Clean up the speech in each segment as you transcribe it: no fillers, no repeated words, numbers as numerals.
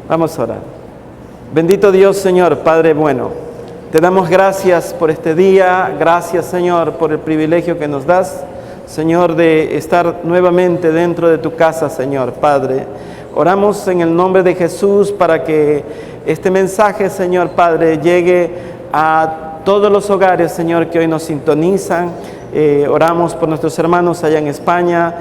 Vamos a orar. Bendito Dios, Señor, Padre bueno. Te damos gracias por este día. Gracias, Señor, por el privilegio que nos das, Señor, de estar nuevamente dentro de tu casa, Señor, Padre. Oramos en el nombre de Jesús para que este mensaje, Señor, Padre, llegue a todos los hogares, Señor, que hoy nos sintonizan. Oramos por nuestros hermanos allá en España,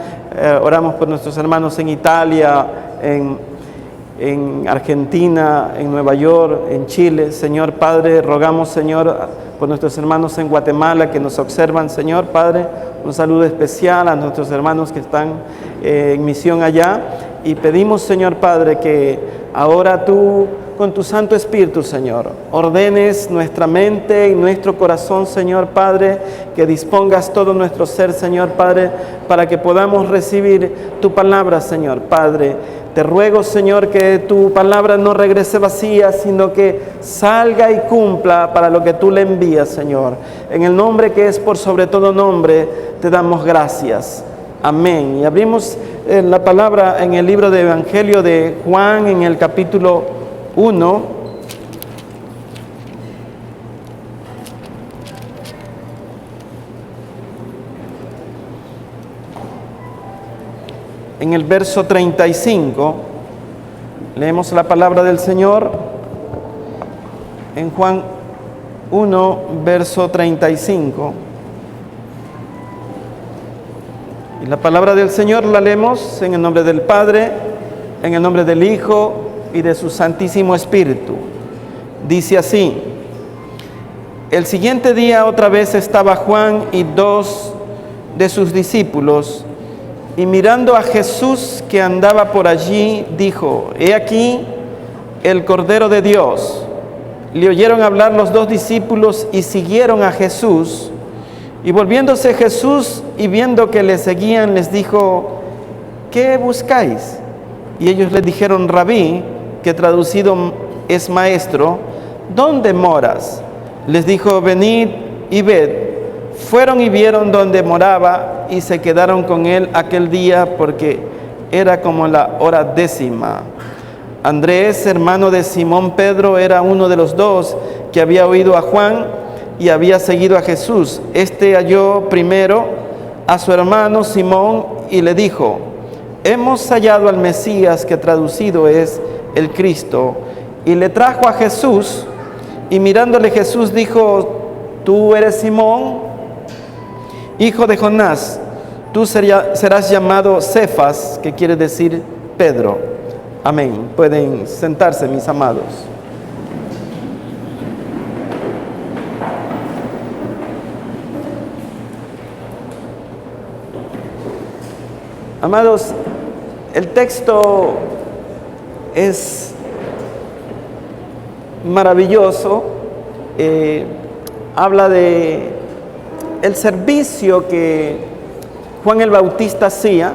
oramos por nuestros hermanos en Italia, en Argentina, en Nueva York, en Chile. Señor Padre, rogamos, Señor, por nuestros hermanos en Guatemala que nos observan, Señor Padre, un saludo especial a nuestros hermanos que están en misión allá, y pedimos, Señor Padre, que ahora tú, con tu Santo Espíritu, Señor, ordenes nuestra mente y nuestro corazón, Señor Padre, que dispongas todo nuestro ser, Señor Padre, para que podamos recibir tu palabra, Señor Padre. Te ruego, Señor, que tu palabra no regrese vacía, sino que salga y cumpla para lo que tú le envías, Señor. En el nombre que es por sobre todo nombre, te damos gracias. Amén. Y abrimos la palabra en el libro de Evangelio de Juan, en el capítulo 1. En el verso 35, leemos la palabra del Señor en Juan 1, verso 35. Y la palabra del Señor la leemos en el nombre del Padre, en el nombre del Hijo y de su Santísimo Espíritu. Dice así: el siguiente día otra vez estaba Juan y 2 de sus discípulos, y mirando a Jesús que andaba por allí, dijo: he aquí el Cordero de Dios. Le oyeron hablar los 2 discípulos y siguieron a Jesús. Y volviéndose Jesús y viendo que le seguían, les dijo: ¿qué buscáis? Y ellos le dijeron: Rabí, que traducido es maestro, ¿dónde moras? Les dijo: venid y ved. Fueron y vieron donde moraba y se quedaron con él aquel día, porque era como la hora 10:00. Andrés, hermano de Simón Pedro, era uno de los 2 que había oído a Juan y había seguido a Jesús. Este halló primero a su hermano Simón y le dijo: hemos hallado al Mesías, que traducido es el Cristo. Y le trajo a Jesús, y mirándole Jesús dijo: tú eres Simón, hijo de Jonás, tú serás llamado Cefas, que quiere decir Pedro. Amén. Pueden sentarse, mis amados. Amados, el texto es maravilloso. Habla de el servicio que Juan el Bautista hacía.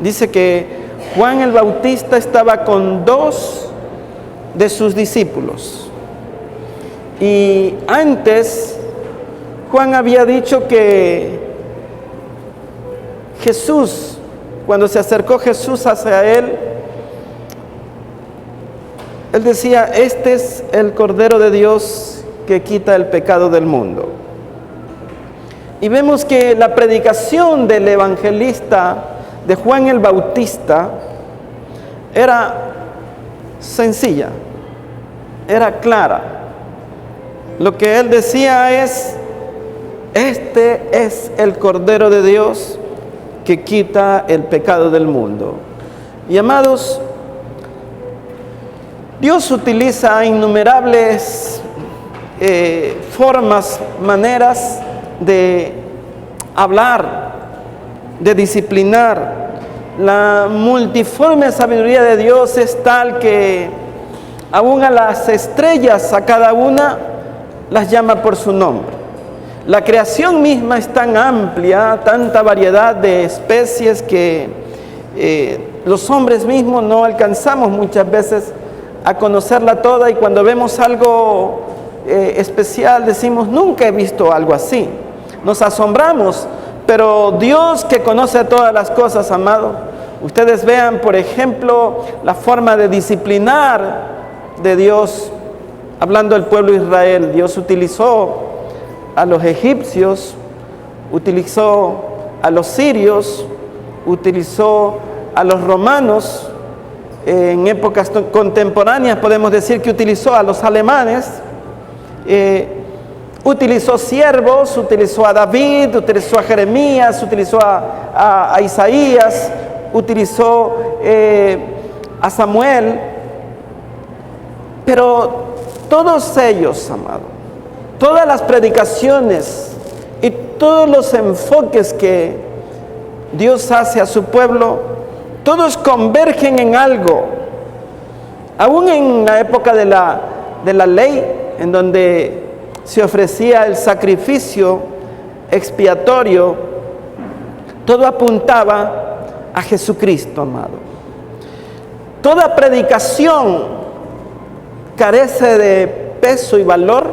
Dice que Juan el Bautista estaba con 2 de sus discípulos. Y antes Juan había dicho que Jesús, cuando se acercó Jesús hacia él decía: este es el Cordero de Dios que quita el pecado del mundo. Y vemos que la predicación del evangelista de Juan el Bautista era sencilla, era clara. Lo que él decía es: este es el Cordero de Dios que quita el pecado del mundo. Y amados, Dios utiliza innumerables formas, maneras de hablar, de disciplinar. La multiforme sabiduría de Dios es tal que aún a las estrellas, a cada una, las llama por su nombre. La creación misma es tan amplia, tanta variedad de especies que los hombres mismos no alcanzamos muchas veces a conocerla toda, y cuando vemos algo especial decimos: nunca he visto algo así. Nos asombramos, pero Dios, que conoce todas las cosas, amado, ustedes vean, por ejemplo, la forma de disciplinar de Dios, hablando del pueblo de Israel. Dios utilizó a los egipcios, utilizó a los sirios, utilizó a los romanos. En épocas contemporáneas podemos decir que utilizó a los alemanes, utilizó siervos, utilizó a David, utilizó a Jeremías, utilizó a Isaías, utilizó a Samuel. Pero todos ellos, amado, todas las predicaciones y todos los enfoques que Dios hace a su pueblo, todos convergen en algo. Aún en la época de la ley, en donde se ofrecía el sacrificio expiatorio, todo apuntaba a Jesucristo, amado. Toda predicación carece de peso y valor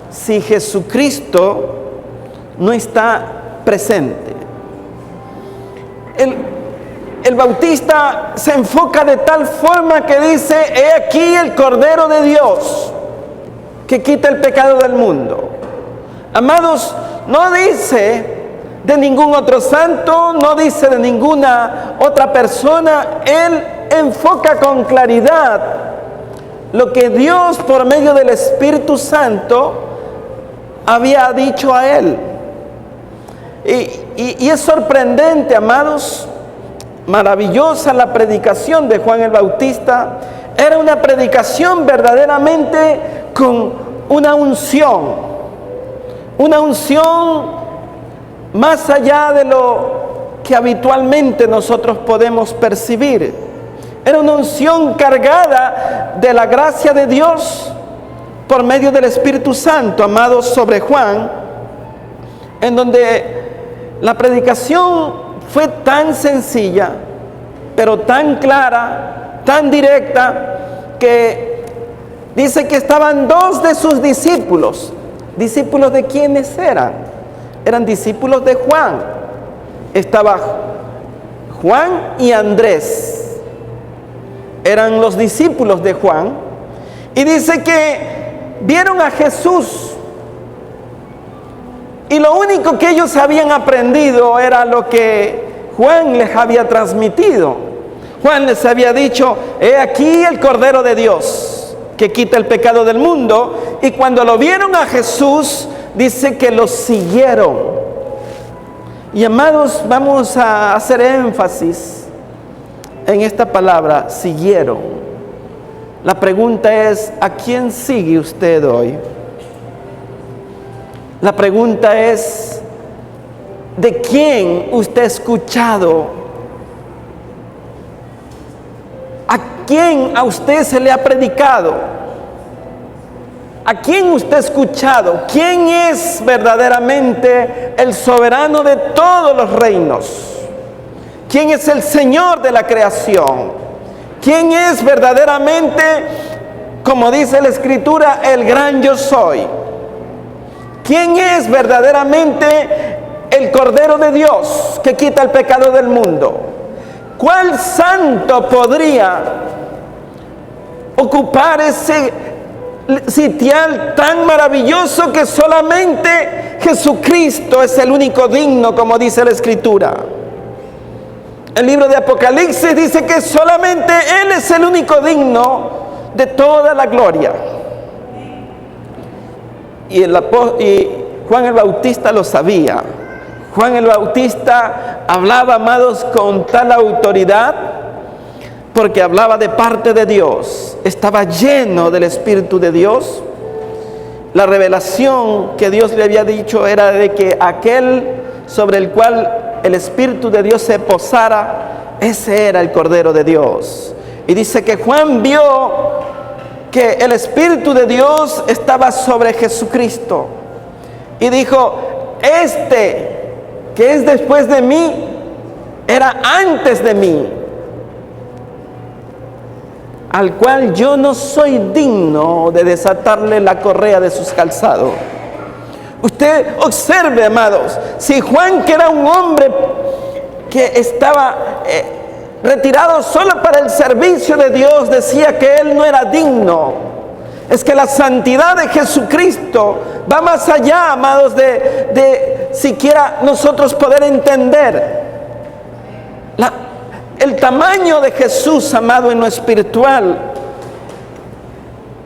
si Jesucristo no está presente. El Bautista se enfoca de tal forma que dice: he aquí el Cordero de Dios que quita el pecado del mundo. Amados, no dice de ningún otro santo, no dice de ninguna otra persona. Él enfoca con claridad lo que Dios, por medio del Espíritu Santo, había dicho a él. Y es sorprendente, amados, maravillosa la predicación de Juan el Bautista. Era una predicación verdaderamente con una unción más allá de lo que habitualmente nosotros podemos percibir. Era una unción cargada de la gracia de Dios por medio del Espíritu Santo, amados, sobre Juan, en donde la predicación fue tan sencilla, pero tan clara, tan directa, que dice que estaban dos de sus discípulos. ¿Discípulos de quiénes eran? Eran discípulos de Juan. Estaba Juan y Andrés. Eran los discípulos de Juan. Y dice que vieron a Jesús. Y lo único que ellos habían aprendido era lo que Juan les había transmitido. Juan les había dicho: he aquí el Cordero de Dios que quita el pecado del mundo. Y cuando lo vieron a Jesús, dice que lo siguieron. Y amados, vamos a hacer énfasis en esta palabra, siguieron. La pregunta es: ¿a quién sigue usted hoy? La pregunta es: ¿de quién usted ha escuchado? ¿A quién a usted se le ha predicado? ¿A quién usted ha escuchado? ¿Quién es verdaderamente el soberano de todos los reinos? ¿Quién es el Señor de la creación? ¿Quién es verdaderamente, como dice la Escritura, el gran yo soy? ¿Quién es verdaderamente el Cordero de Dios que quita el pecado del mundo? ¿Cuál santo podría ocupar ese sitial tan maravilloso que solamente Jesucristo es el único digno, como dice la Escritura? El libro de Apocalipsis dice que solamente Él es el único digno de toda la gloria. Y Juan el Bautista lo sabía. Juan el Bautista hablaba, amados, con tal autoridad, porque hablaba de parte de Dios. Estaba lleno del Espíritu de Dios. La revelación que Dios le había dicho era de que aquel sobre el cual el Espíritu de Dios se posara, ese era el Cordero de Dios. Y dice que Juan vio que el Espíritu de Dios estaba sobre Jesucristo. Y dijo: este que es después de mí, era antes de mí, al cual yo no soy digno de desatarle la correa de sus calzados. Usted observe, amados, si Juan, que era un hombre que estaba retirado solo para el servicio de Dios, decía que él no era digno. Es que la santidad de Jesucristo va más allá, amados, de siquiera nosotros poder entender. El tamaño de Jesús, amado, en lo espiritual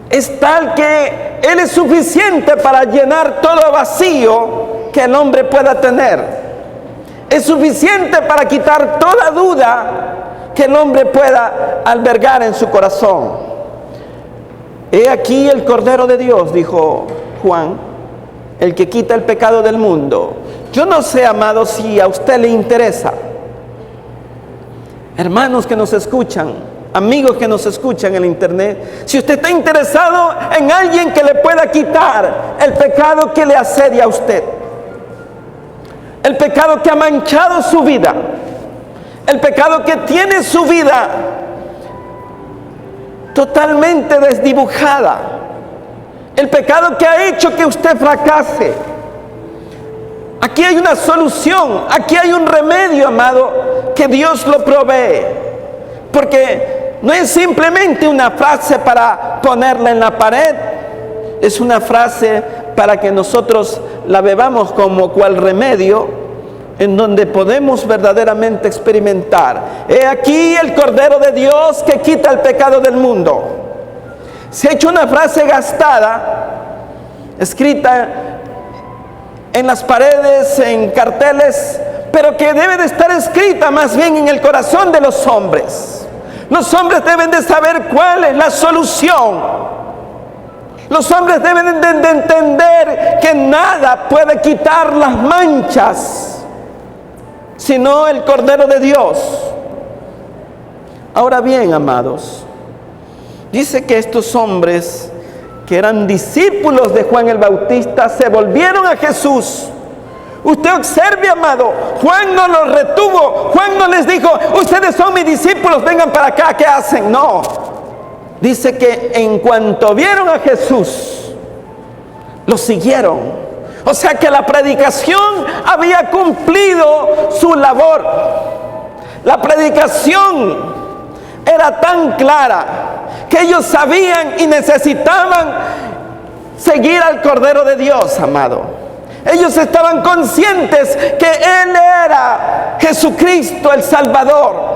es tal que Él es suficiente para llenar todo vacío que el hombre pueda tener. Es suficiente para quitar toda duda que el hombre pueda albergar en su corazón. He aquí el Cordero de Dios, dijo Juan, el que quita el pecado del mundo. Yo no sé, amado, si a usted le interesa. Hermanos que nos escuchan, amigos que nos escuchan en el internet, si usted está interesado en alguien que le pueda quitar el pecado que le asedia a usted, el pecado que ha manchado su vida, el pecado que tiene su vida totalmente desdibujada, el pecado que ha hecho que usted fracase, aquí hay una solución, aquí hay un remedio, amado, que Dios lo provee. Porque no es simplemente una frase para ponerla en la pared, es una frase para que nosotros la bebamos como cual remedio, en donde podemos verdaderamente experimentar. He aquí el Cordero de Dios que quita el pecado del mundo. Se ha hecho una frase gastada, escrita en las paredes, en carteles, pero que debe de estar escrita más bien en el corazón de los hombres. Los hombres deben de saber cuál es la solución. Los hombres deben de entender que nada puede quitar las manchas, sino el Cordero de Dios. Ahora bien, amados, dice que estos hombres que eran discípulos de Juan el Bautista se volvieron a Jesús. Usted observe, amado, Juan no los retuvo, Juan no les dijo, ustedes son mis discípulos, vengan para acá, ¿qué hacen? No, dice que en cuanto vieron a Jesús, lo siguieron. O sea que la predicación había cumplido su labor. La predicación era tan clara que ellos sabían y necesitaban seguir al Cordero de Dios, amado. Ellos estaban conscientes que Él era Jesucristo el Salvador.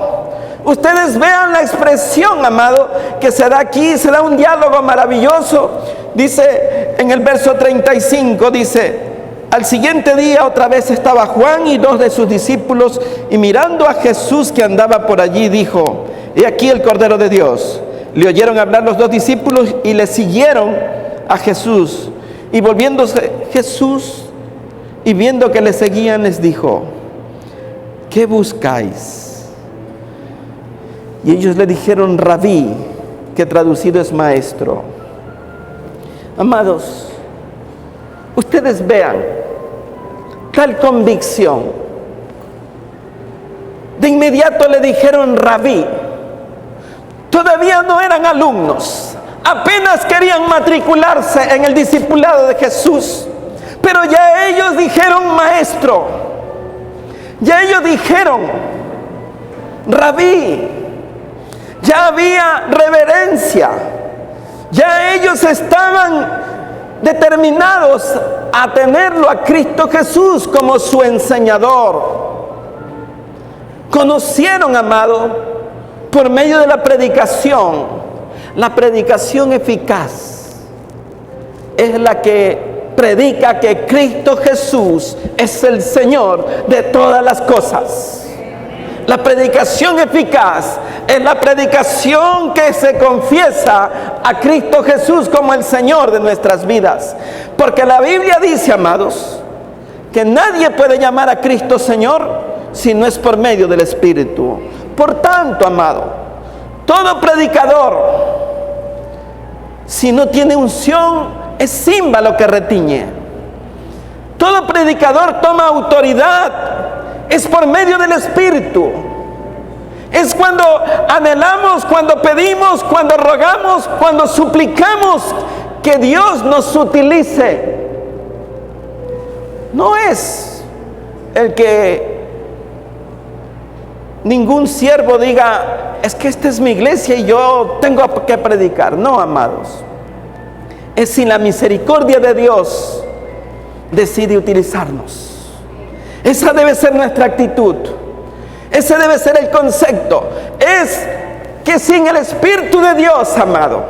Ustedes vean la expresión, amado, que se da aquí, se da un diálogo maravilloso. Dice en el verso 35, dice: al siguiente día otra vez estaba Juan y 2 de sus discípulos, y mirando a Jesús que andaba por allí, dijo: he aquí el Cordero de Dios. Le oyeron hablar los 2 discípulos y le siguieron a Jesús. Y volviéndose Jesús y viendo que le seguían, les dijo: ¿qué buscáis? Y ellos le dijeron: Rabí, que traducido es maestro. Amados, ustedes vean tal convicción. De inmediato le dijeron Rabí. Todavía no eran alumnos, apenas querían matricularse en el discipulado de Jesús, pero ya ellos dijeron maestro, ya ellos dijeron Rabí. Ya había reverencia, ya ellos estaban determinados a tenerlo a Cristo Jesús como su enseñador. Conocieron, amado, por medio de la predicación eficaz es la que predica que Cristo Jesús es el Señor de todas las cosas. La predicación eficaz es la predicación que se confiesa a Cristo Jesús como el Señor de nuestras vidas. Porque la Biblia dice, amados, que nadie puede llamar a Cristo Señor si no es por medio del Espíritu. Por tanto, amado, todo predicador, si no tiene unción, es címbalo que retiñe. Todo predicador toma autoridad, es por medio del Espíritu. Es cuando anhelamos, cuando pedimos, cuando rogamos, cuando suplicamos que Dios nos utilice. No es el que ningún siervo diga, es que esta es mi iglesia y yo tengo que predicar. No, amados. Es si la misericordia de Dios decide utilizarnos. Esa debe ser nuestra actitud. Ese debe ser el concepto. Es que sin el Espíritu de Dios, amado,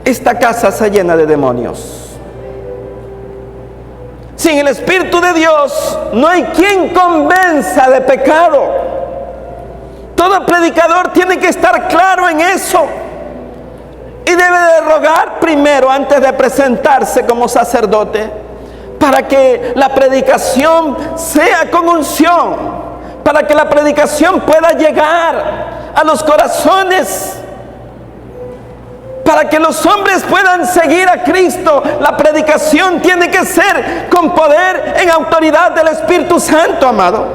esta casa se llena de demonios. Sin el Espíritu de Dios no hay quien convenza de pecado. Todo predicador tiene que estar claro en eso. Y debe de rogar primero antes de presentarse como sacerdote, para que la predicación sea con unción, para que la predicación pueda llegar a los corazones, para que los hombres puedan seguir a Cristo. La predicación tiene que ser con poder, en autoridad del Espíritu Santo, amado.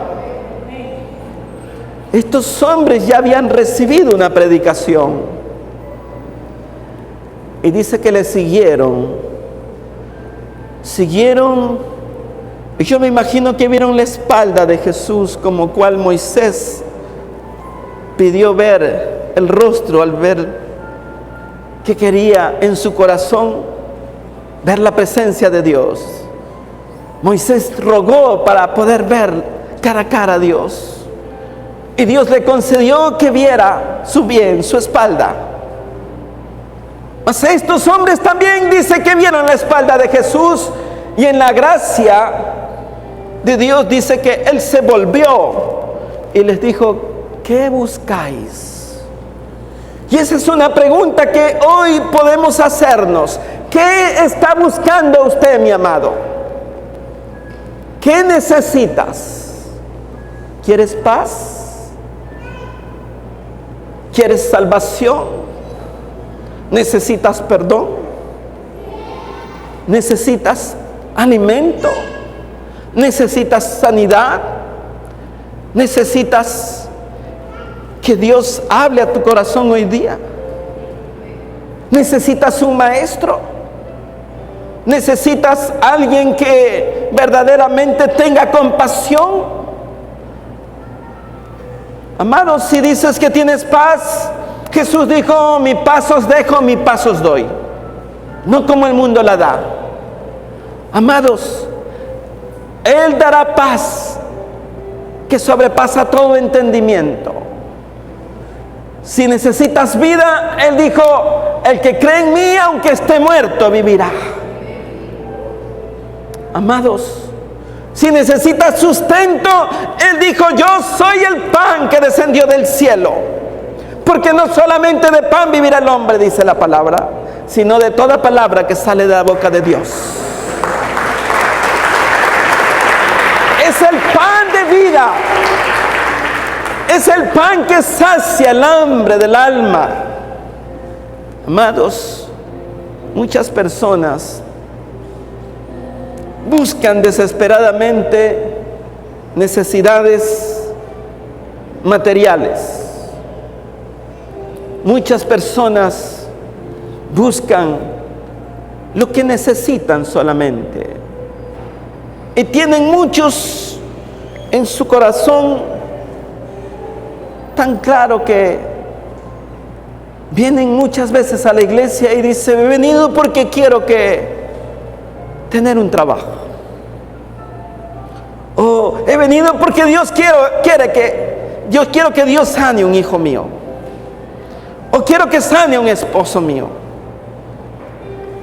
Estos hombres ya habían recibido una predicación. Y dice que le siguieron. Y yo me imagino que vieron la espalda de Jesús, como cual Moisés pidió ver el rostro al ver que quería en su corazón ver la presencia de Dios. Moisés rogó para poder ver cara a cara a Dios. Y Dios le concedió que viera su bien, su espalda. Mas estos hombres también dice que vieron la espalda de Jesús, y en la gracia de Dios dice que Él se volvió y les dijo, ¿qué buscáis? Y esa es una pregunta que hoy podemos hacernos. ¿Qué está buscando usted, mi amado? ¿Qué necesitas? ¿Quieres paz? ¿Quieres salvación? ¿Necesitas perdón? ¿Necesitas alimento? ¿Necesitas sanidad? ¿Necesitas que Dios hable a tu corazón hoy día? ¿Necesitas un maestro? ¿Necesitas alguien que verdaderamente tenga compasión? Amados, si dices que tienes paz, Jesús dijo, mi paz os dejo, mi paz os doy. No como el mundo la da. Amados, Él dará paz que sobrepasa todo entendimiento. Si necesitas vida, Él dijo, el que cree en mí, aunque esté muerto, vivirá. Amados, si necesitas sustento, Él dijo, yo soy el pan que descendió del cielo. Porque no solamente de pan vivirá el hombre, dice la palabra, sino de toda palabra que sale de la boca de Dios. Es el pan de vida. Es el pan que sacia el hambre del alma. Amados, muchas personas buscan desesperadamente necesidades materiales. Muchas personas buscan lo que necesitan solamente. Y tienen muchos en su corazón tan claro que vienen muchas veces a la iglesia y dicen, he venido porque quiero tener un trabajo. O he venido porque yo quiero que Dios sane un hijo mío. O quiero que sane un esposo mío.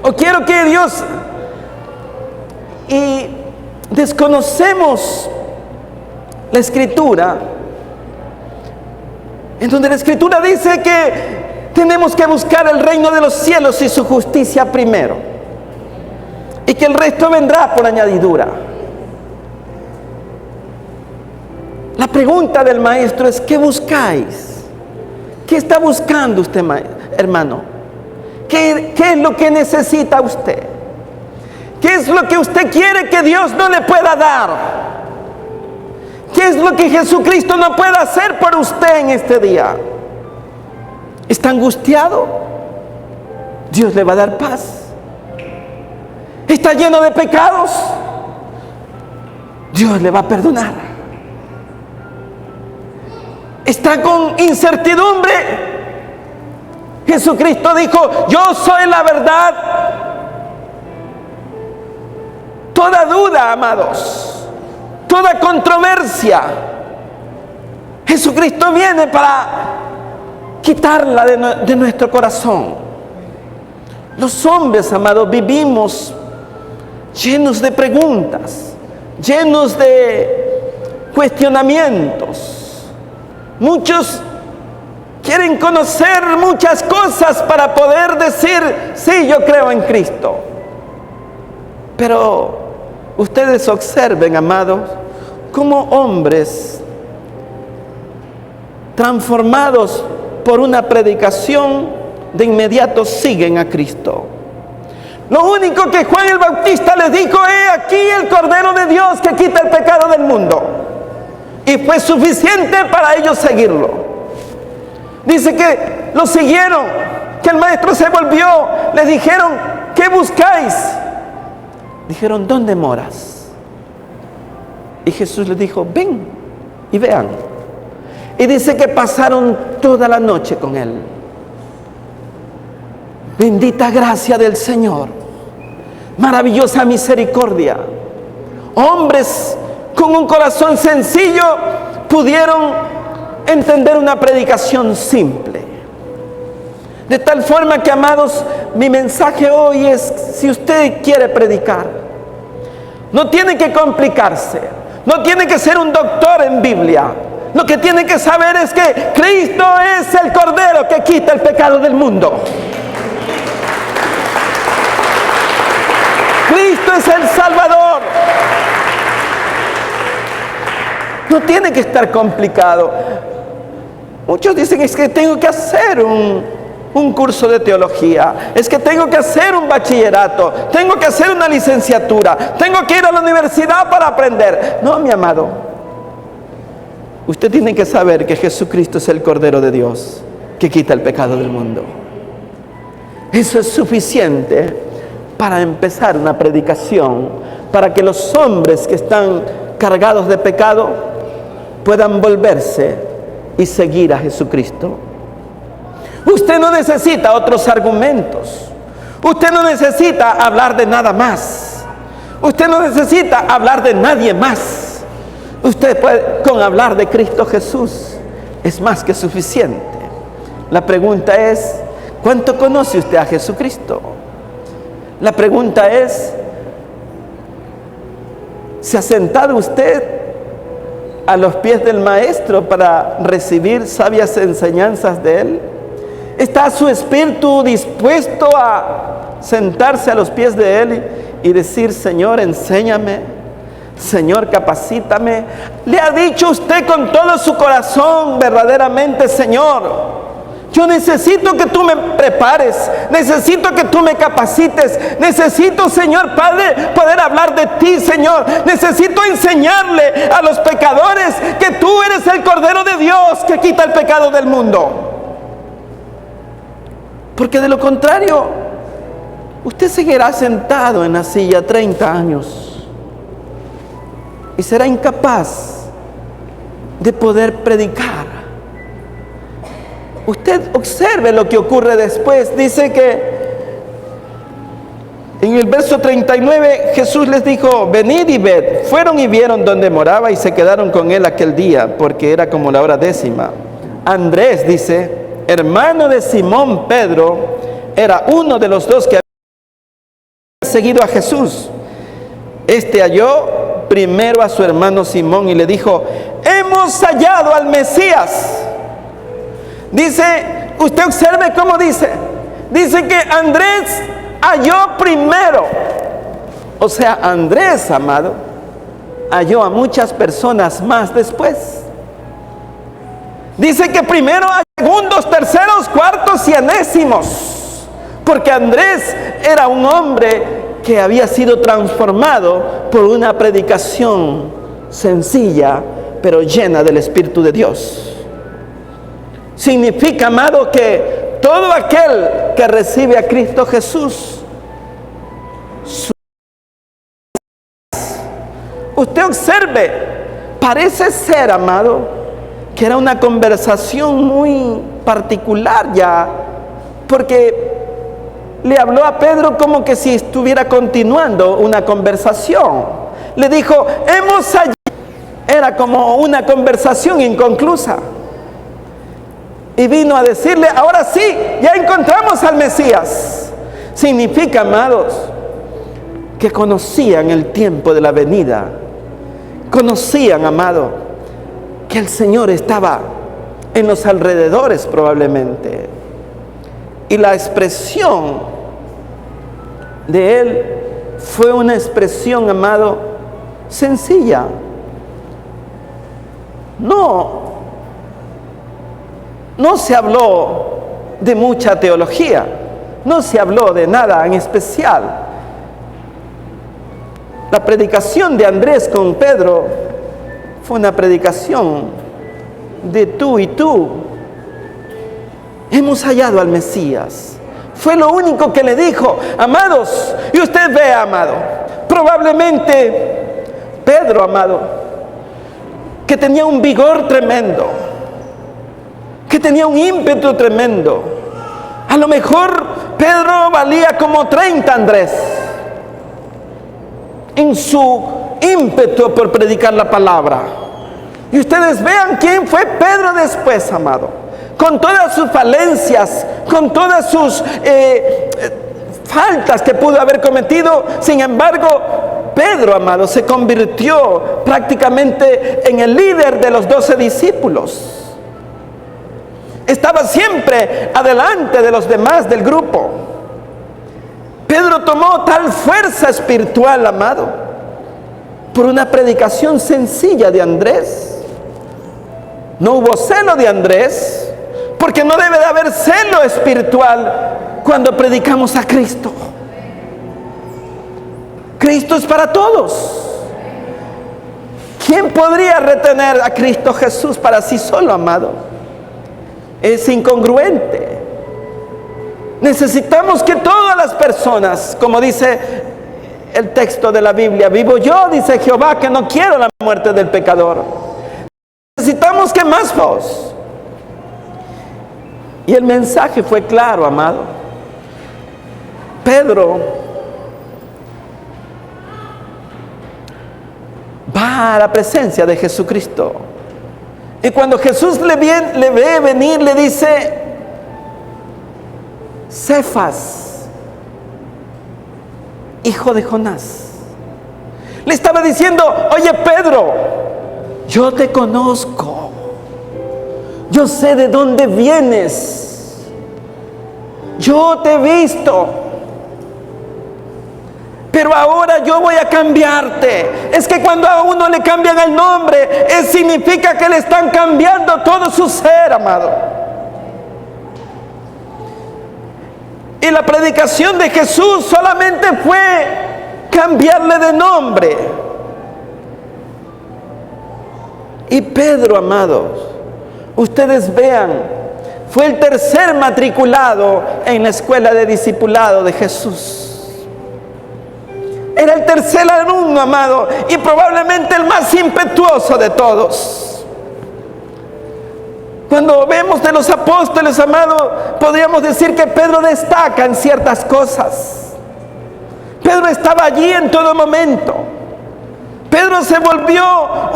O quiero que Dios... Y desconocemos la Escritura, en donde la Escritura dice que tenemos que buscar el reino de los cielos y su justicia primero, y que el resto vendrá por añadidura. La pregunta del maestro es, ¿qué buscáis? ¿Qué está buscando usted, hermano? ¿Qué es lo que necesita usted? ¿Qué es lo que usted quiere que Dios no le pueda dar? ¿Qué es lo que Jesucristo no puede hacer por usted en este día? ¿Está angustiado? Dios le va a dar paz. ¿Está lleno de pecados? Dios le va a perdonar. está con incertidumbre. Jesucristo dijo: yo soy la verdad. Toda duda, amados, toda controversia, Jesucristo viene para quitarla de nuestro corazón. Los hombres, amados, vivimos llenos de preguntas, llenos de cuestionamientos. Muchos quieren conocer muchas cosas para poder decir: sí, yo creo en Cristo. Pero ustedes observen, amados, cómo hombres transformados por una predicación de inmediato siguen a Cristo. Lo único que Juan el Bautista les dijo: he aquí el Cordero de Dios que quita el pecado del mundo. Y fue suficiente para ellos seguirlo. Dice que lo siguieron, que el maestro se volvió, les dijeron: ¿qué buscáis? Dijeron: ¿dónde moras? Y Jesús les dijo: ven y vean. Y dice que pasaron toda la noche con él. Bendita gracia del Señor, maravillosa misericordia. Hombres con un corazón sencillo pudieron entender una predicación simple. De tal forma que, amados, mi mensaje hoy es: si usted quiere predicar, no tiene que complicarse, no tiene que ser un doctor en Biblia. Lo que tiene que saber es que Cristo es el Cordero que quita el pecado del mundo. Cristo es el Salvador. No tiene que estar complicado. Muchos dicen: es que tengo que hacer un curso de teología, es que tengo que hacer un bachillerato, tengo que hacer una licenciatura, tengo que ir a la universidad para aprender. No, mi amado, usted tiene que saber que Jesucristo es el Cordero de Dios que quita el pecado del mundo. Eso es suficiente para empezar una predicación, para que los hombres que están cargados de pecado puedan volverse y seguir a Jesucristo. Usted no necesita otros argumentos. Usted no necesita hablar de nada más. Usted no necesita hablar de nadie más. Usted puede, con hablar de Cristo Jesús, es más que suficiente. La pregunta es: ¿cuánto conoce usted a Jesucristo? La pregunta es: ¿se ha sentado usted a los pies del Maestro para recibir sabias enseñanzas de Él? ¿Está su espíritu dispuesto a sentarse a los pies de Él y decir: Señor, enséñame, Señor, capacítame? ¿Le ha dicho usted con todo su corazón verdaderamente: Señor, yo necesito que tú me prepares, necesito que tú me capacites, necesito, Señor Padre, poder hablar de ti, Señor, necesito enseñarle a los pecadores que tú eres el Cordero de Dios que quita el pecado del mundo? Porque de lo contrario, usted seguirá sentado en la silla 30 años y será incapaz de poder predicar. Usted observe lo que ocurre después. Dice que en el verso 39 Jesús les dijo: venid y ved. Fueron y vieron donde moraba y se quedaron con él aquel día, porque era como la hora 10:00. Andrés, dice, hermano de Simón Pedro, era uno de los dos que habían seguido a Jesús. Este halló primero a su hermano Simón y le dijo: hemos hallado al Mesías. Dice, usted observe cómo dice que Andrés halló primero. O sea, Andrés, amado, halló a muchas personas más después. Dice que primero hay segundos, terceros, cuartos y enésimos, porque Andrés era un hombre que había sido transformado por una predicación sencilla, pero llena del Espíritu de Dios. Significa, amado, que todo aquel que recibe a Cristo Jesús, usted observe, parece ser, amado, que era una conversación muy particular ya, porque le habló a Pedro como que si estuviera continuando una conversación. Le dijo, hemos hallado. Era como una conversación inconclusa. Y vino a decirle, ahora sí, ya encontramos al Mesías. Significa, amados, que conocían el tiempo de la venida. Conocían, amado, que el Señor estaba en los alrededores probablemente. Y la expresión de Él fue una expresión, amado, sencilla. No se habló de mucha teología, no se habló de nada en especial. La predicación de Andrés con Pedro fue una predicación de tú y tú. Hemos hallado al Mesías. Fue lo único que le dijo, amados. Y usted ve, amado, probablemente Pedro, amado, que tenía un vigor tremendo, que tenía un ímpetu tremendo. A lo mejor Pedro valía como 30 Andrés en su ímpetu por predicar la palabra. Y ustedes vean quién fue Pedro después, amado, con todas sus falencias, con todas sus faltas que pudo haber cometido. Sin embargo, Pedro, amado, se convirtió prácticamente en el líder de los 12 discípulos. Estaba siempre adelante de los demás del grupo. Pedro tomó tal fuerza espiritual, amado, por una predicación sencilla de Andrés. No hubo celo de Andrés, porque no debe de haber celo espiritual cuando predicamos a Cristo. Cristo es para todos. ¿Quién podría retener a Cristo Jesús para sí solo, amado? Es incongruente. Necesitamos que todas las personas, como dice el texto de la Biblia, vivo yo, dice Jehová, que no quiero la muerte del pecador. Necesitamos que más voz. Y el mensaje fue claro, amado. Pedro va a la presencia de Jesucristo. Y cuando Jesús le ve venir, le dice, Cefas, hijo de Jonás. Le estaba diciendo, oye Pedro, yo te conozco. Yo sé de dónde vienes. Yo te he visto. Pero ahora yo voy a cambiarte. Es que cuando a uno le cambian el nombre, significa que le están cambiando todo su ser, amado. Y la predicación de Jesús solamente fue cambiarle de nombre. Y Pedro, amados, ustedes vean, fue el tercer matriculado en la escuela de discipulado de Jesús. Era el tercer alumno, amado, y probablemente el más impetuoso de todos. Cuando vemos de los apóstoles, amado, podríamos decir que Pedro destaca en ciertas cosas. Pedro estaba allí en todo momento. Pedro se volvió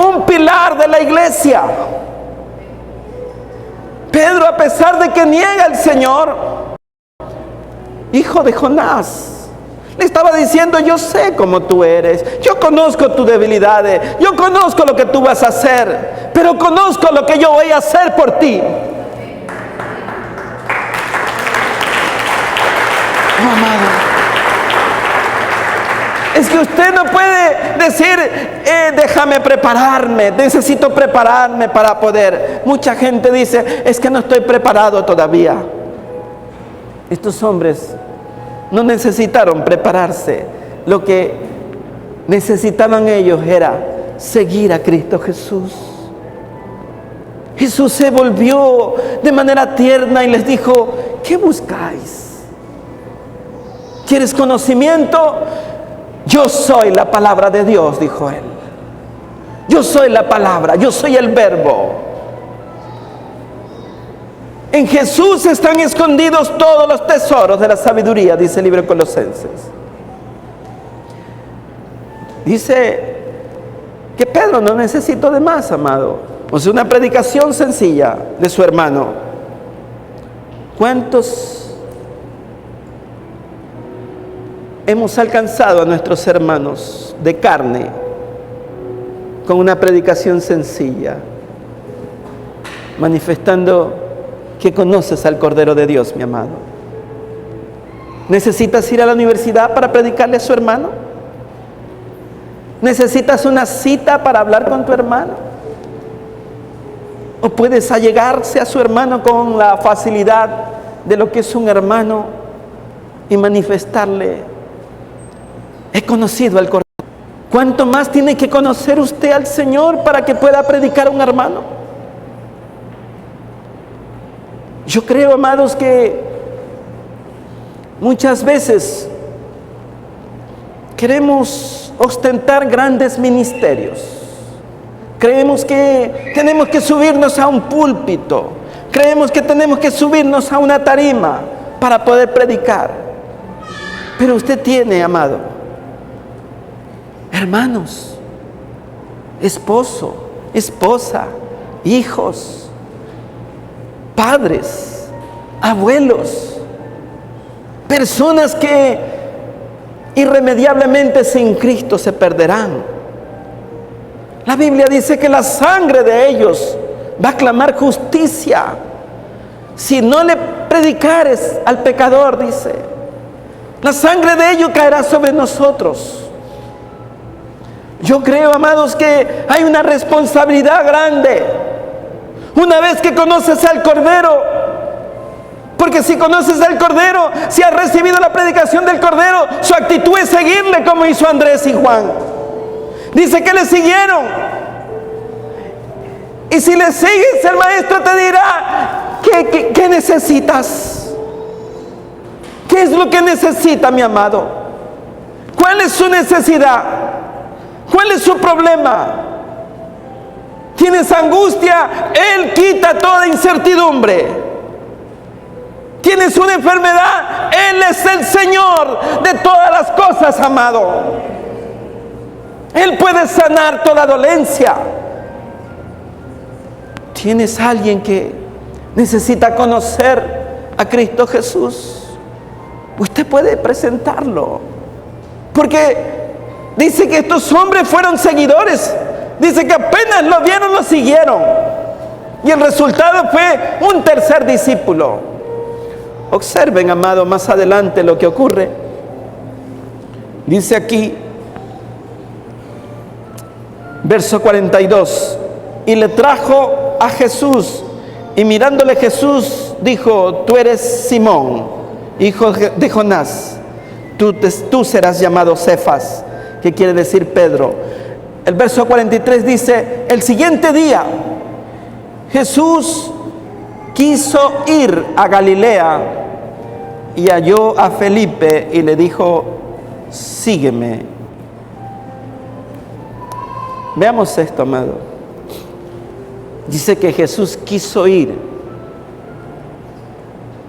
un pilar de la iglesia. Pedro, a pesar de que niega al Señor, hijo de Jonás, le estaba diciendo, yo sé cómo tú eres, yo conozco tus debilidades, yo conozco lo que tú vas a hacer, pero conozco lo que yo voy a hacer por ti. Oh, amado, es que usted no puede decir, déjame prepararme, necesito prepararme para poder. Mucha gente dice, es que no estoy preparado todavía. Estos hombres no necesitaron prepararse. Lo que necesitaban ellos era seguir a Cristo Jesús. Jesús se volvió de manera tierna y les dijo, ¿qué buscáis? ¿Quieres conocimiento? Yo soy la palabra de Dios, dijo él. Yo soy la palabra, yo soy el verbo. En Jesús están escondidos todos los tesoros de la sabiduría, dice el libro de Colosenses. Dice que Pedro no necesitó de más, amado. O sea, una predicación sencilla de su hermano. ¿Cuántos hemos alcanzado a nuestros hermanos de carne con una predicación sencilla, manifestando que conoces al Cordero de Dios, mi amado? ¿Necesitas ir a la universidad para predicarle a su hermano? ¿Necesitas una cita para hablar con tu hermano? ¿O puedes allegarse a su hermano con la facilidad de lo que es un hermano y manifestarle: he conocido al Cordero? ¿Cuánto más tiene que conocer usted al Señor para que pueda predicar a un hermano? Yo creo, amados, que muchas veces queremos ostentar grandes ministerios. Creemos que tenemos que subirnos a un púlpito. Creemos que tenemos que subirnos a una tarima para poder predicar. Pero usted tiene, amado, hermanos, esposo, esposa, hijos, padres, abuelos, personas que irremediablemente sin Cristo se perderán. La Biblia dice que la sangre de ellos va a clamar justicia. Si no le predicares al pecador, dice, la sangre de ellos caerá sobre nosotros. Yo creo, amados, que hay una responsabilidad grande una vez que conoces al Cordero. Porque si conoces al Cordero, si has recibido la predicación del Cordero, su actitud es seguirle como hizo Andrés y Juan. Dice que le siguieron. Y si le sigues, el maestro te dirá: ¿qué necesitas? ¿Qué es lo que necesita, mi amado? ¿Cuál es su necesidad? ¿Cuál es su problema? ¿Tienes angustia? Él quita toda incertidumbre. ¿Tienes una enfermedad? Él es el Señor de todas las cosas, amado. Él puede sanar toda dolencia. ¿Tienes alguien que necesita conocer a Cristo Jesús? Usted puede presentarlo. Porque dice que estos hombres fueron seguidores. Dice que apenas lo vieron, lo siguieron. Y el resultado fue un tercer discípulo. Observen, amado, más adelante lo que ocurre. Dice aquí, verso 42, y le trajo a Jesús, y mirándole Jesús dijo: tú eres Simón, hijo de Jonás, tú serás llamado Cefas, que quiere decir Pedro. El verso 43 dice: el siguiente día Jesús quiso ir a Galilea y halló a Felipe y le dijo: sígueme. Veamos esto, amado. Dice que Jesús quiso ir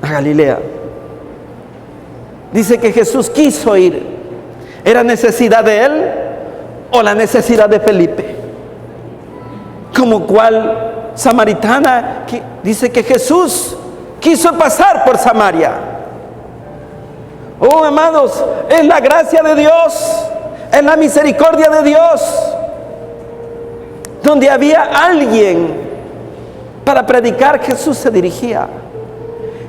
a Galilea. Dice que Jesús quiso ir. ¿Era necesidad de él o la necesidad de Felipe? Como cual samaritana que dice que Jesús quiso pasar por Samaria. Oh, amados, es la gracia de Dios, es la misericordia de Dios, donde había alguien para predicar, Jesús se dirigía.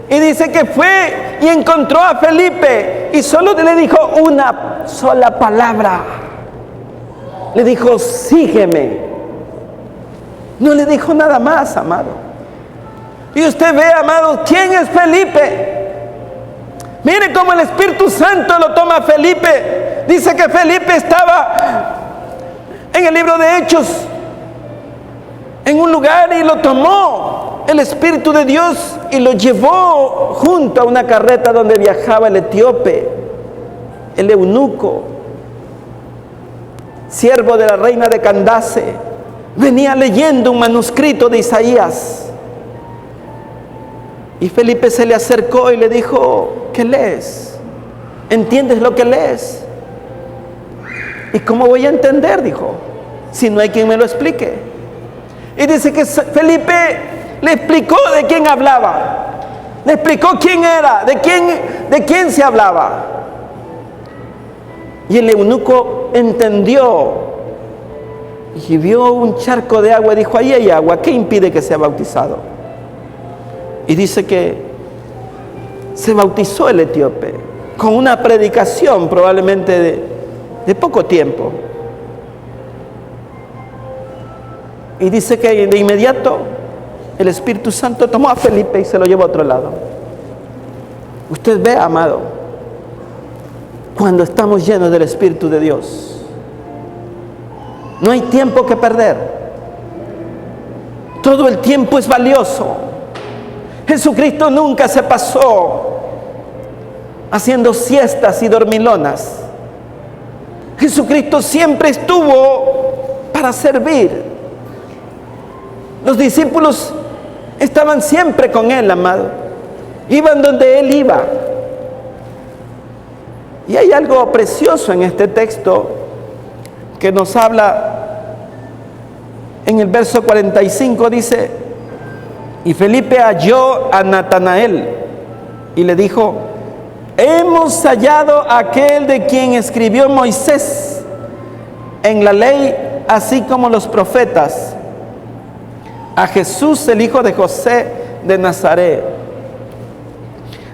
Y dice que fue y encontró a Felipe y solo le dijo una sola palabra. Le dijo: sígueme. No le dijo nada más, amado. Y usted ve, amado, ¿quién es Felipe? Mire cómo el Espíritu Santo lo toma a Felipe. Dice que Felipe estaba en el libro de Hechos, en un lugar, y lo tomó el Espíritu de Dios y lo llevó junto a una carreta donde viajaba el etíope, el eunuco, siervo de la reina de Candace. Venía leyendo un manuscrito de Isaías. Y Felipe se le acercó y le dijo, ¿qué lees? ¿Entiendes lo que lees? ¿Y cómo voy a entender? Dijo, si no hay quien me lo explique. Y dice que Felipe le explicó de quién hablaba. Le explicó quién era, de quién se hablaba. Y el eunuco entendió y vio un charco de agua y dijo, ahí hay agua, ¿qué impide que sea bautizado? Y dice que se bautizó el etíope con una predicación probablemente de poco tiempo. Y dice que de inmediato el Espíritu Santo tomó a Felipe y se lo llevó a otro lado. Usted ve, amado, cuando estamos llenos del Espíritu de Dios, no hay tiempo que perder. Todo el tiempo es valioso. Jesucristo nunca se pasó haciendo siestas y dormilonas. Jesucristo siempre estuvo para servir. Los discípulos estaban siempre con Él, amado. Iban donde Él iba. Y hay algo precioso en este texto que nos habla en el verso 45, dice, y Felipe halló a Natanael y le dijo, hemos hallado a aquel de quien escribió Moisés en la ley, así como los profetas, a Jesús, el hijo de José de Nazaret.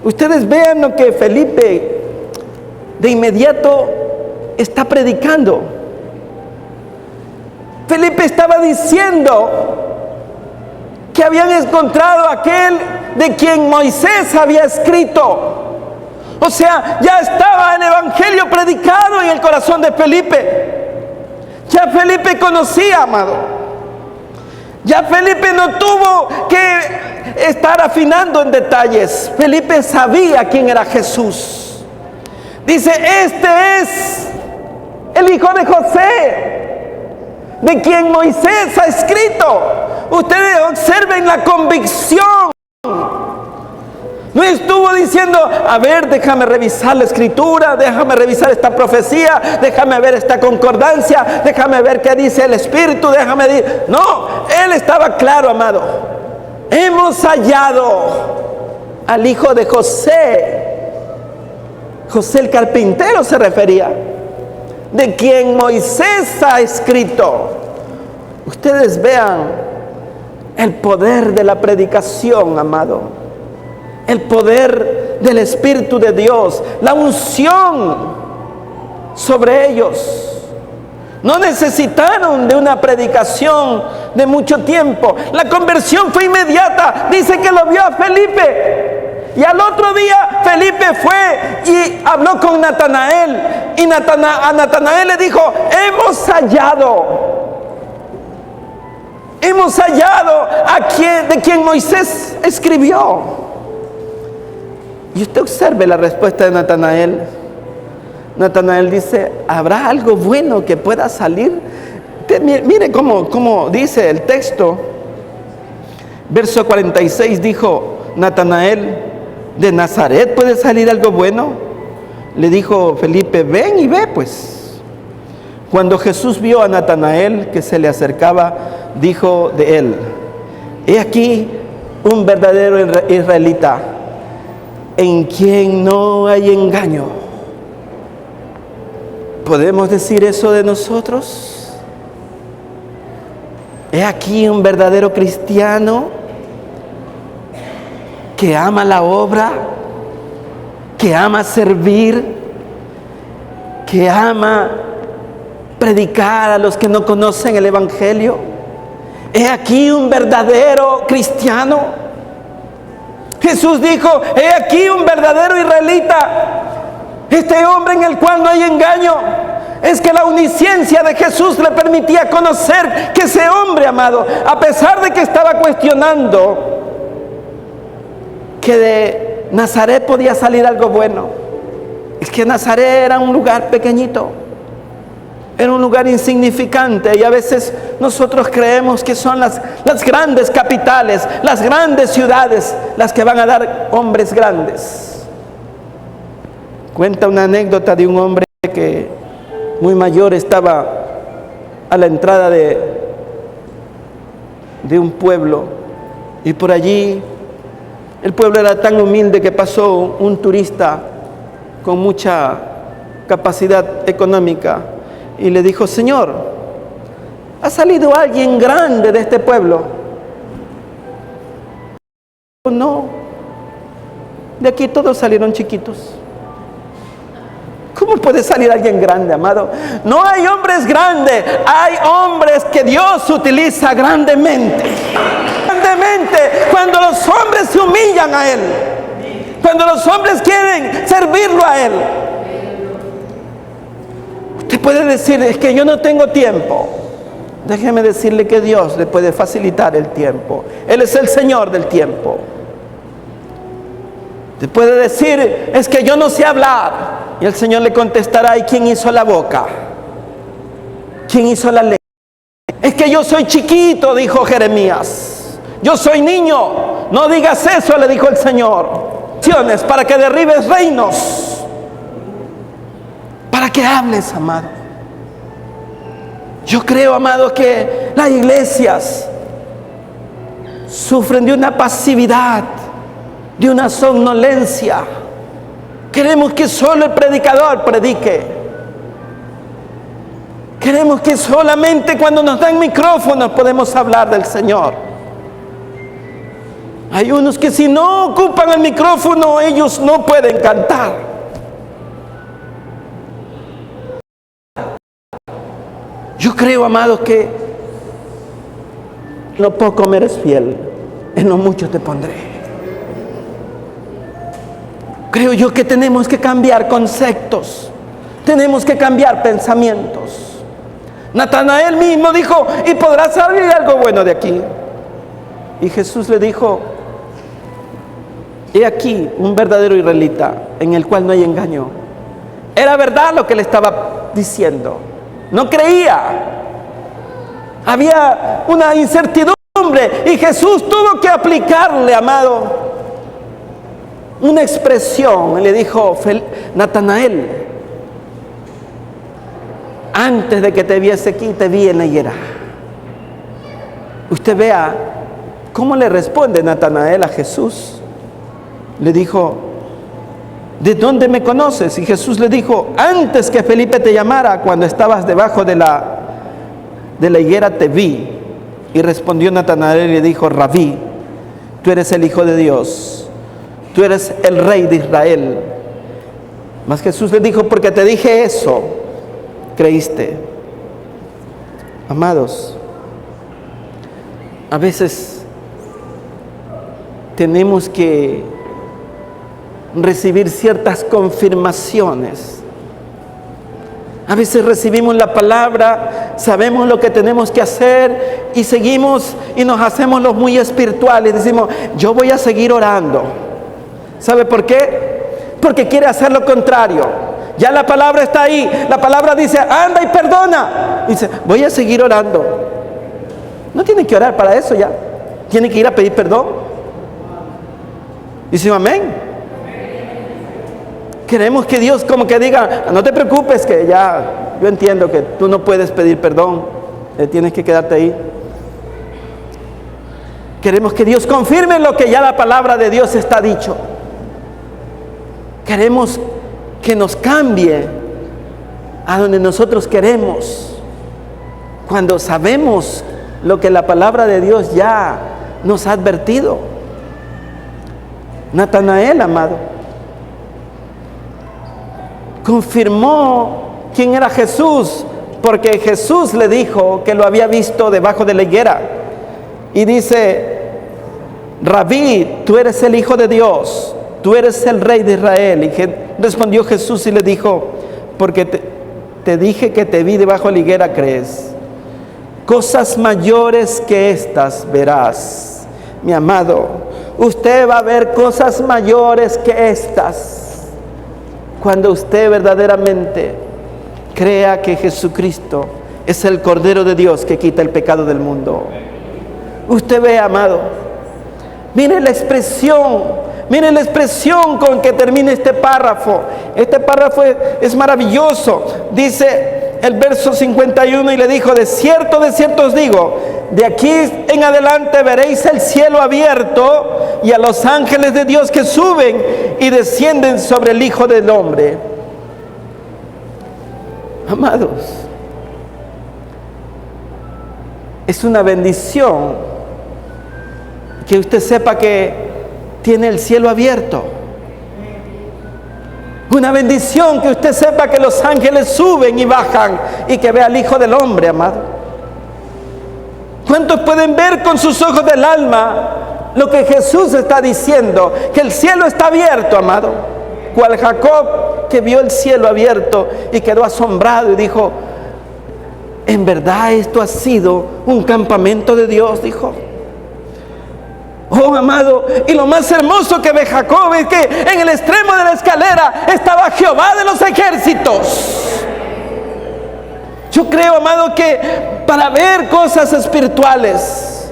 Ustedes vean lo que Felipe de inmediato está predicando. Felipe estaba diciendo que habían encontrado a aquel de quien Moisés había escrito. O sea, ya estaba el evangelio predicado en el corazón de Felipe. Ya Felipe conocía, amado. Ya Felipe no tuvo que estar afinando en detalles. Felipe sabía quién era Jesús. Dice, este es el hijo de José, de quien Moisés ha escrito. Ustedes observen la convicción. No estuvo diciendo, a ver, déjame revisar la escritura, déjame revisar esta profecía, déjame ver esta concordancia, déjame ver qué dice el Espíritu, déjame decir. No, él estaba claro, amado. Hemos hallado al hijo de José. José el carpintero se refería, de quien Moisés ha escrito. Ustedes vean el poder de la predicación, amado. El poder del Espíritu de Dios, la unción sobre ellos. No necesitaron de una predicación de mucho tiempo. La conversión fue inmediata. Dice que lo vio a Felipe. Y al otro día Felipe fue y habló con Natanael. Y a Natanael le dijo, hemos hallado de quien Moisés escribió. Y usted observe la respuesta de Natanael. Natanael dice, ¿habrá algo bueno que pueda salir? Mire cómo dice el texto. Verso 46 dijo Natanael, ¿de Nazaret puede salir algo bueno? Le dijo Felipe, ven y ve pues. Cuando Jesús vio a Natanael que se le acercaba, dijo de él, he aquí un verdadero israelita, en quien no hay engaño. ¿Podemos decir eso de nosotros? He aquí un verdadero cristiano que ama la obra, que ama servir, que ama predicar a los que no conocen el evangelio. He aquí un verdadero cristiano. Jesús dijo, he aquí un verdadero israelita, este hombre en el cual no hay engaño. Es que la omnisciencia de Jesús le permitía conocer que ese hombre, amado, a pesar de que estaba cuestionando que de Nazaret podía salir algo bueno, es que Nazaret era un lugar pequeñito, Era un lugar insignificante, y a veces nosotros creemos que son las grandes capitales, las grandes ciudades, las que van a dar hombres grandes. Cuenta una anécdota de un hombre que muy mayor estaba a la entrada de un pueblo, y por allí el pueblo era tan humilde que pasó un turista con mucha capacidad económica y le dijo: Señor, ¿ha salido alguien grande de este pueblo? No, de aquí todos salieron chiquitos. ¿Cómo puede salir alguien grande, amado? No hay hombres grandes, hay hombres que Dios utiliza grandemente. Grandemente, cuando los hombres se humillan a Él, cuando los hombres quieren servirlo a Él. Usted puede decir: es que yo no tengo tiempo. Déjeme decirle que Dios le puede facilitar el tiempo. Él es el Señor del tiempo. Te puede decir: es que yo no sé hablar. Y el Señor le contestará: ¿y quién hizo la boca? ¿Quién hizo la lengua? Es que yo soy chiquito, dijo Jeremías. Yo soy niño. No digas eso, le dijo el Señor. Para que derribes reinos. Para que hables, amado. Yo creo, amado, que las iglesias sufren de una pasividad, de una somnolencia. Queremos que solo el predicador predique. Queremos que solamente cuando nos dan micrófonos podemos hablar del Señor. Hay unos que si no ocupan el micrófono, ellos no pueden cantar. Yo creo, amados, que en lo poco me eres fiel, en lo mucho te pondré. Creo yo que tenemos que cambiar conceptos, tenemos que cambiar pensamientos. Natanael mismo dijo: ¿y podrá salir algo bueno de aquí? Y Jesús le dijo: he aquí un verdadero israelita en el cual no hay engaño. Era verdad lo que le estaba diciendo. No creía. Había una incertidumbre y Jesús tuvo que aplicarle, amado, una expresión. Le dijo: Natanael, antes de que te viese aquí, te vi en la higuera. Usted vea cómo le responde Natanael a Jesús. Le dijo: ¿de dónde me conoces? Y Jesús le dijo: antes que Felipe te llamara, cuando estabas debajo de la higuera, te vi. Y respondió Natanael y le dijo: Rabí, tú eres el Hijo de Dios, tú eres el Rey de Israel. Mas Jesús le dijo: porque te dije eso, creíste. Amados, a veces tenemos que recibir ciertas confirmaciones. A veces recibimos la palabra, sabemos lo que tenemos que hacer y seguimos y nos hacemos los muy espirituales. Decimos: yo voy a seguir orando. ¿Sabe por qué? Porque quiere hacer lo contrario. Ya la palabra está ahí. La palabra dice: anda y perdona. Dice: voy a seguir orando. No tiene que orar para eso ya. Tiene que ir a pedir perdón. Dice: amén. Queremos que Dios como que diga: no te preocupes, que ya yo entiendo que tú no puedes pedir perdón, tienes que quedarte ahí. Queremos que Dios confirme lo que ya la palabra de Dios está dicho. Queremos que nos cambie a donde nosotros queremos, cuando sabemos lo que la palabra de Dios ya nos ha advertido. Natanael, amado, confirmó quién era Jesús, porque Jesús le dijo que lo había visto debajo de la higuera. Y dice: Rabí, tú eres el Hijo de Dios, tú eres el Rey de Israel. Y respondió Jesús y le dijo: porque te dije que te vi debajo de la higuera, ¿crees? Cosas mayores que estas verás. Mi amado, usted va a ver cosas mayores que estas cuando usted verdaderamente crea que Jesucristo es el Cordero de Dios que quita el pecado del mundo. Usted ve, amado, mire la expresión con que termina este párrafo. Este párrafo es maravilloso. Dice el verso 51, y le dijo: de cierto os digo, de aquí en adelante veréis el cielo abierto y a los ángeles de Dios que suben y descienden sobre el Hijo del Hombre. Amados, es una bendición que usted sepa que tiene el cielo abierto. Una bendición que usted sepa que los ángeles suben y bajan y que vea al Hijo del Hombre, amado. ¿Cuántos pueden ver con sus ojos del alma lo que Jesús está diciendo? Que el cielo está abierto, amado. Cual Jacob, que vio el cielo abierto y quedó asombrado y dijo: en verdad esto ha sido un campamento de Dios, dijo. Oh, amado, y lo más hermoso que ve Jacob es que en el extremo de la escalera estaba Jehová de los ejércitos. Yo creo, amado, que para ver cosas espirituales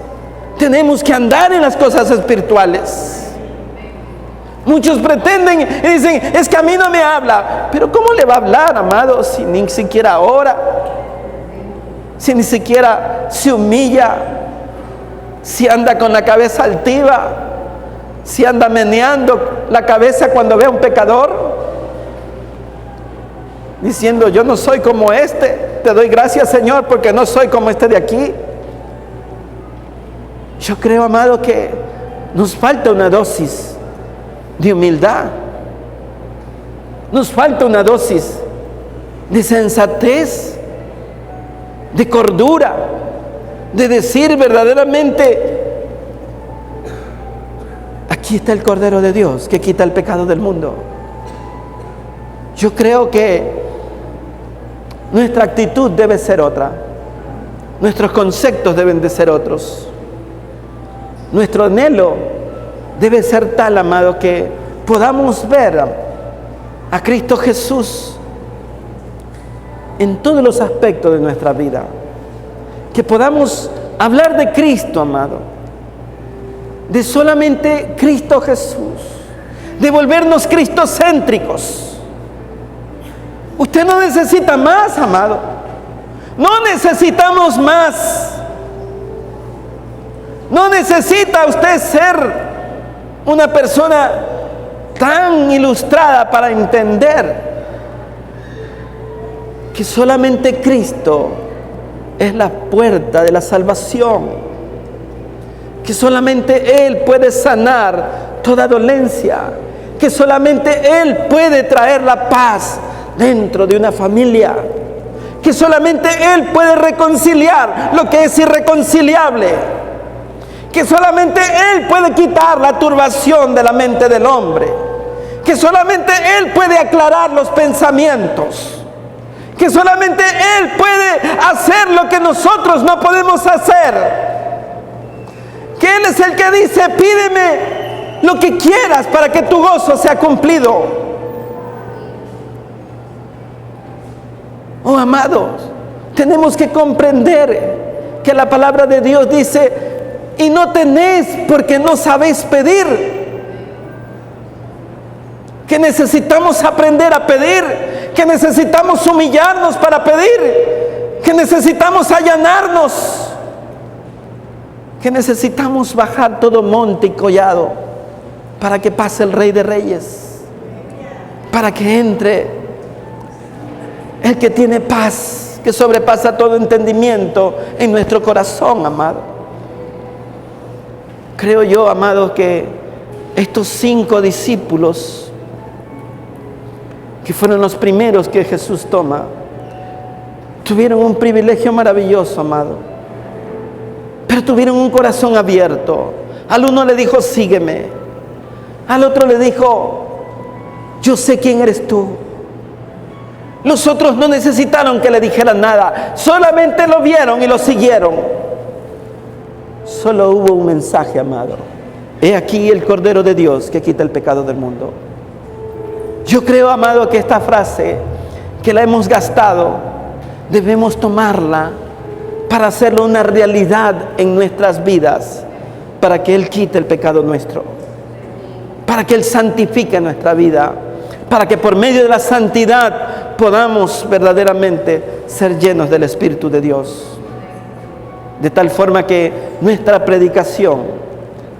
tenemos que andar en las cosas espirituales. Muchos pretenden y dicen: es que a mí no me habla. Pero ¿cómo le va a hablar, amado, si ni siquiera ora? Si ni siquiera se humilla, si anda con la cabeza altiva, si anda meneando la cabeza cuando ve a un pecador, diciendo: yo no soy como este, te doy gracias, Señor, porque no soy como este de aquí. Yo creo, amado, que nos falta una dosis de humildad, nos falta una dosis de sensatez, de cordura, de decir verdaderamente: aquí está el Cordero de Dios que quita el pecado del mundo. Yo creo que nuestra actitud debe ser otra, nuestros conceptos deben de ser otros, nuestro anhelo debe ser tal, amado, que podamos ver a Cristo Jesús en todos los aspectos de nuestra vida, que podamos hablar de Cristo, amado, de solamente Cristo Jesús, de volvernos cristocéntricos. Usted no necesita más, amado, no necesitamos más. No necesita usted ser una persona tan ilustrada para entender que solamente Cristo es la puerta de la salvación, que solamente Él puede sanar toda dolencia, que solamente Él puede traer la paz dentro de una familia, que solamente Él puede reconciliar lo que es irreconciliable, que solamente Él puede quitar la turbación de la mente del hombre, que solamente Él puede aclarar los pensamientos, que solamente Él puede hacer lo que nosotros no podemos hacer, que Él es el que dice: pídeme lo que quieras para que tu gozo sea cumplido. Oh, amados, tenemos que comprender que la palabra de Dios dice: y no tenéis porque no sabéis pedir. Que necesitamos aprender a pedir, que necesitamos humillarnos para pedir, que necesitamos allanarnos, que necesitamos bajar todo monte y collado para que pase el Rey de Reyes, para que entre el que tiene paz, que sobrepasa todo entendimiento en nuestro corazón, amado. Creo yo, amado, que estos 5 discípulos, que fueron los primeros que Jesús toma, tuvieron un privilegio maravilloso, amado, pero tuvieron un corazón abierto. Al uno le dijo: sígueme. Al otro le dijo: yo sé quién eres tú. Los otros no necesitaron que le dijeran nada, solamente lo vieron y lo siguieron. Solo hubo un mensaje, amado: he aquí el Cordero de Dios que quita el pecado del mundo. Yo creo, amado, que esta frase que la hemos gastado, debemos tomarla para hacerlo una realidad en nuestras vidas, para que Él quite el pecado nuestro, para que Él santifique nuestra vida, para que por medio de la santidad podamos verdaderamente ser llenos del Espíritu de Dios. De tal forma que nuestra predicación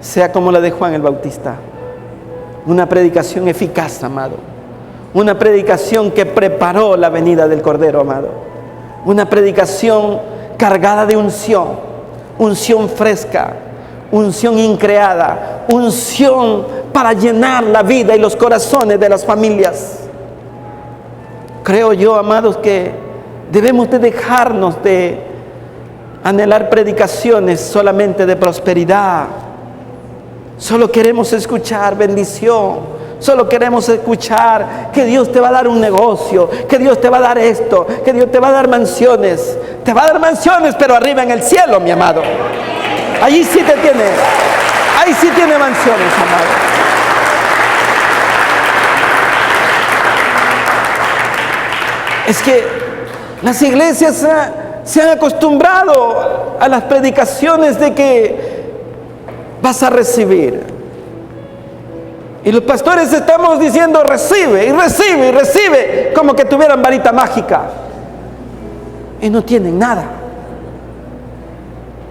sea como la de Juan el Bautista. Una predicación eficaz, amado. Una predicación que preparó la venida del Cordero, amado. Una predicación cargada de unción. Unción fresca. Unción increada. Unción para llenar la vida y los corazones de las familias. Creo yo, amados, que debemos de dejarnos de anhelar predicaciones solamente de prosperidad. Solo queremos escuchar bendición. Solo queremos escuchar que Dios te va a dar un negocio, que Dios te va a dar esto, que Dios te va a dar mansiones. Te va a dar mansiones, pero arriba en el cielo, mi amado. Allí sí te tiene. Ahí sí tiene mansiones, amado. Es que las iglesias se han acostumbrado a las predicaciones de que vas a recibir. Y los pastores estamos diciendo recibe y recibe y recibe, como que tuvieran varita mágica. Y no tienen nada.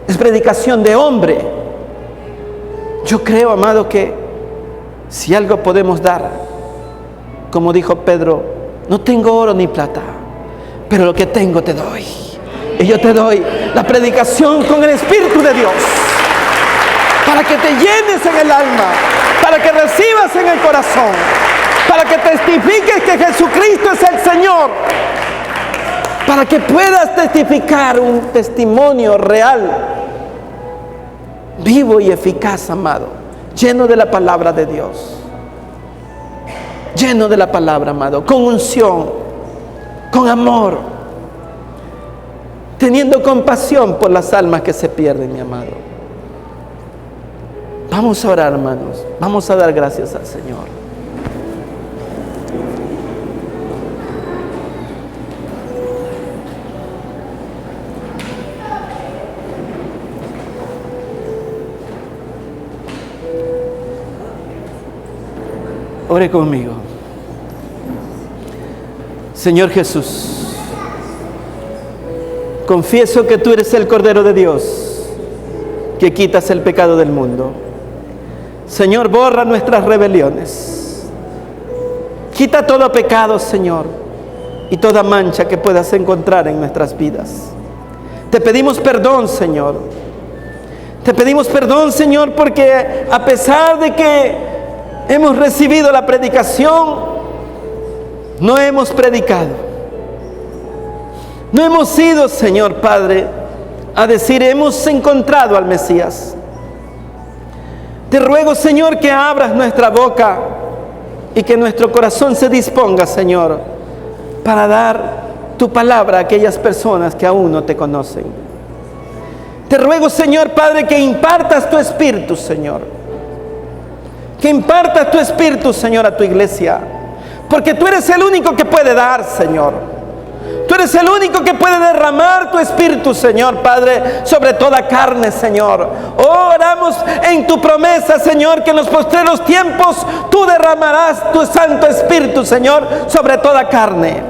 Es predicación de hombre. Yo creo, amado, que si algo podemos dar, como dijo Pedro, no tengo oro ni plata, pero lo que tengo te doy. Y yo te doy la predicación con el Espíritu de Dios, para que te llenes en el alma, para que recibas en el corazón, para que testifiques que Jesucristo es el Señor, para que puedas testificar un testimonio real, vivo y eficaz, amado, lleno de la palabra de Dios. Lleno de la palabra, amado, con unción, con amor, teniendo compasión por las almas que se pierden, mi amado. Vamos a orar, hermanos. Vamos a dar gracias al Señor. Ore conmigo. Señor Jesús, confieso que tú eres el Cordero de Dios, que quitas el pecado del mundo. Señor, borra nuestras rebeliones. Quita todo pecado, Señor, y toda mancha que puedas encontrar en nuestras vidas. Te pedimos perdón, Señor. Te pedimos perdón, Señor, porque a pesar de que hemos recibido la predicación, no hemos predicado. No hemos ido, Señor Padre, a decir hemos encontrado al Mesías. Te ruego, Señor, que abras nuestra boca y que nuestro corazón se disponga, Señor, para dar tu palabra a aquellas personas que aún no te conocen. Te ruego, Señor Padre, que impartas tu Espíritu, Señor. Que impartas tu Espíritu, Señor, a tu iglesia. Porque tú eres el único que puede dar, Señor. Tú eres el único que puede derramar tu Espíritu, Señor Padre, sobre toda carne, Señor. Oh, oramos en tu promesa, Señor, que en los postreros tiempos tú derramarás tu Santo Espíritu, Señor, sobre toda carne.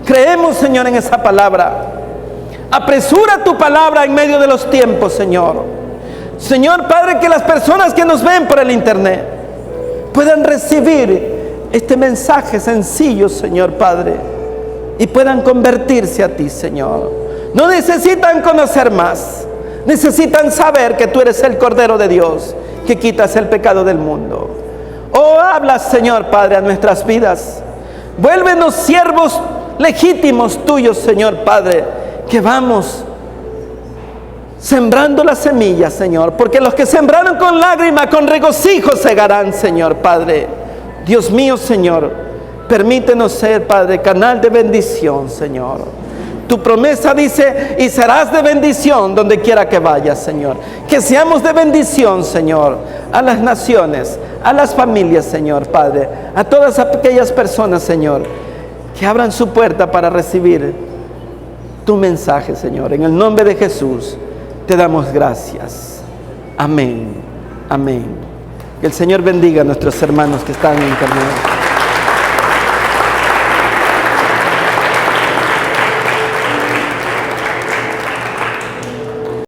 Creemos, Señor, en esa palabra. Apresura tu palabra en medio de los tiempos, Señor. Señor Padre, que las personas que nos ven por el internet puedan recibir este mensaje sencillo, Señor Padre, y puedan convertirse a ti, Señor. No necesitan conocer más, necesitan saber que tú eres el Cordero de Dios, que quitas el pecado del mundo. Oh, habla, Señor Padre, a nuestras vidas. Vuélvenos siervos legítimos tuyos, Señor Padre, que vamos sembrando las semillas, Señor, porque los que sembraron con lágrima, con regocijo segarán, Señor Padre. Dios mío, Señor, permítenos ser, Padre, canal de bendición, Señor. Tu promesa dice, y serás de bendición donde quiera que vayas, Señor. Que seamos de bendición, Señor, a las naciones, a las familias, Señor Padre, a todas aquellas personas, Señor, que abran su puerta para recibir tu mensaje, Señor. En el nombre de Jesús te damos gracias. Amén. Amén. Que el Señor bendiga a nuestros hermanos que están en internet.